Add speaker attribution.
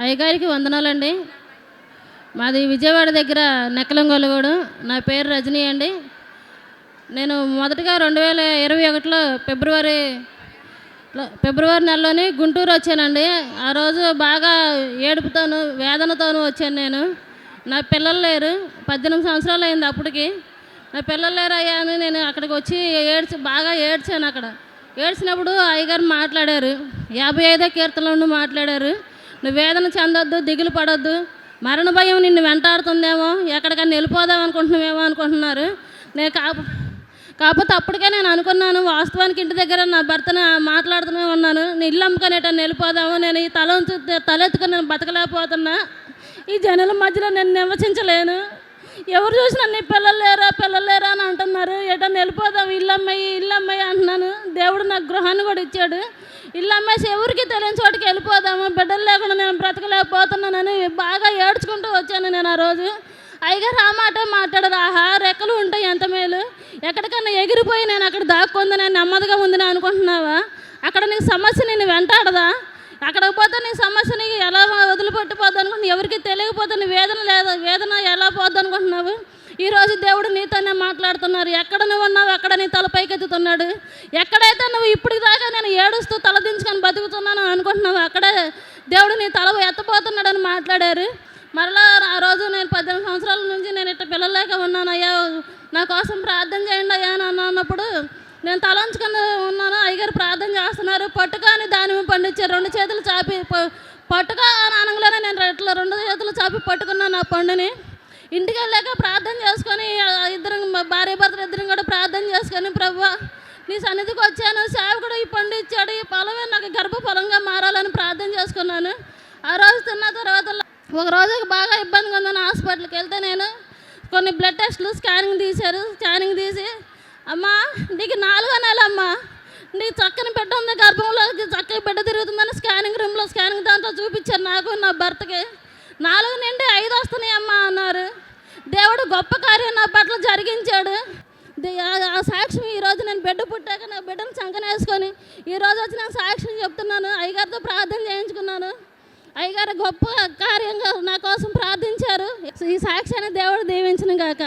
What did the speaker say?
Speaker 1: అయ్యగారికి వందనాలండి. మాది విజయవాడ దగ్గర నెక్కలంగొల్లగూడెం. నా పేరు రజనీ అండి. నేను మొదటగా 2021లో ఫిబ్రవరి నెలలోని గుంటూరు వచ్చానండి. ఆ రోజు బాగా ఏడుపుతోను వేదనతోను వచ్చాను నేను. నా పిల్లలు లేరు. 18 సంవత్సరాలు అయింది అప్పటికి. నా పిల్లలు లేరు అయ్యా అని నేను అక్కడికి వచ్చి బాగా ఏడ్చాను. అక్కడ ఏడ్చినప్పుడు అయ్యగారు మాట్లాడారు. 55వ కీర్తనలో నుండి మాట్లాడారు. నువ్వు వేదన చెందొద్దు, దిగులు పడొద్దు, మరణ భయం నిన్ను వెంటాడుతుందేమో, ఎక్కడికన్నా వెళ్ళిపోదాం అనుకుంటున్నామేమో అనుకుంటున్నారు. నేను కాకపోతే అప్పటికే నేను అనుకున్నాను, వాస్తవానికి ఇంటి దగ్గర నా భర్తను మాట్లాడుతూనే ఉన్నాను. నేను ఇల్లు అమ్ముకొని ఎటన్నా వెళ్ళిపోదాము, నేను ఈ తలెత్తుకొని నేను బతకలేకపోతున్నా, ఈ జనుల మధ్యలో నేను నివసించలేను, ఎవరు చూసినా నీ పిల్లలు లేరా అని అంటున్నారు, ఎటన్నా వెళ్ళిపోదాం, ఇల్లు అమ్మాయి అంటున్నాను. దేవుడు నాకు గృహాన్ని కూడా ఇచ్చాడు. ఇల్లు అమ్మేసి ఎవరికి తెలియని చోటికి వెళ్ళిపోదాము, బిడ్డలు లేకుండా నేను బ్రతకలేకపోతున్నానని బాగా ఏడ్చుకుంటూ వచ్చాను నేను ఆ రోజు. అయ్యగారు ఆ మాట మాట్లాడారు, ఆహా రెక్కలు ఉంటాయి ఎంత మేలు, ఎక్కడికన్నా ఎగిరిపోయి నేను అక్కడ దాక్కుంది, నేను నెమ్మదిగా ఉందని అనుకుంటున్నావా? అక్కడ నీకు సమస్య నిన్ను వెంటాడదా? అక్కడికి పోతే నీ సమస్య నీకు ఎలా వదిలిపెట్టిపోద్ది అనుకుంటున్నావు, ఎవరికి తెలియకపోతే నీ వేదన ఎలా పోద్ది అనుకుంటున్నావు? ఈరోజు దేవుడు నీతోనే మాట్లాడుతున్నారు. ఎక్కడ నువ్వు ఉన్నావు, అక్కడ నీ తల పైకెత్తుతున్నాడు. ఎక్కడైతే నువ్వు ఇప్పటికి దాకా నేను ఏడుస్తూ తలదించుకొని బతుకుతున్నాను అనుకుంటున్నావు, అక్కడే దేవుడు నీ తల ఎత్తపోతున్నాడని మాట్లాడారు. మరలా ఆ రోజు నేను 18 సంవత్సరాల నుంచి నేను ఇట్లా పిల్లలేక ఉన్నాను అయ్యా, నా కోసం ప్రార్థన చేయండి అయ్యా అని అన్నప్పుడు నేను తలంచుకొని ఉన్నాను. అయ్యగారు ప్రార్థన చేస్తున్నారు. పట్టుక అని దానిమ్మ పండించారు. 2 చేతులు చాపి పట్టుక అని అనగానే నేను ఇట్లా 2 చేతులు చాపి పట్టుకున్నాను ఆ పండుని. ఇంటికి వెళ్ళాక ప్రార్థన చేసుకొని భార్య భర్తలు ఇద్దరం కూడా ప్రార్థన చేసుకొని, ప్రభువా నీ సన్నిధికి వచ్చాను, సేవకుడు ఈ పండు ఇచ్చాడు, ఈ పొలమే నాకు గర్భఫలంగా మారాలని ప్రార్థన చేసుకున్నాను. ఆ రోజు తిన్న తర్వాత ఒక రోజు బాగా ఇబ్బందిగా ఉందని హాస్పిటల్కి వెళ్తే నేను కొన్ని బ్లడ్ టెస్టులు స్కానింగ్ తీశారు. స్కానింగ్ తీసి, అమ్మా నీకు 4వ నెల అమ్మా, నీకు చక్కని బిడ్డ ఉంది, గర్భంలో చక్కగా బిడ్డ తిరుగుతుందని స్కానింగ్ రూమ్లో స్కానింగ్ దాంట్లో చూపించారు నాకు, నా భర్తకి. 4 నుండి 5 వస్తున్నాయి అమ్మా అన్నారు. దేవుడు గొప్ప కార్యం నా పట్ల జరిగించాడు. ఆ సాక్ష్యం ఈరోజు నేను బిడ్డ పుట్టాక నా బిడ్డను చంకనేసుకొని ఈరోజు వచ్చి నేను సాక్ష్యం చెప్తున్నాను. అయ్యగారితో ప్రార్థన చేయించుకున్నాను. అయ్యగారు గొప్ప కార్యంగా నా కోసం ప్రార్థించారు. ఈ సాక్ష్యాన్ని దేవుడు దీవించును గాక.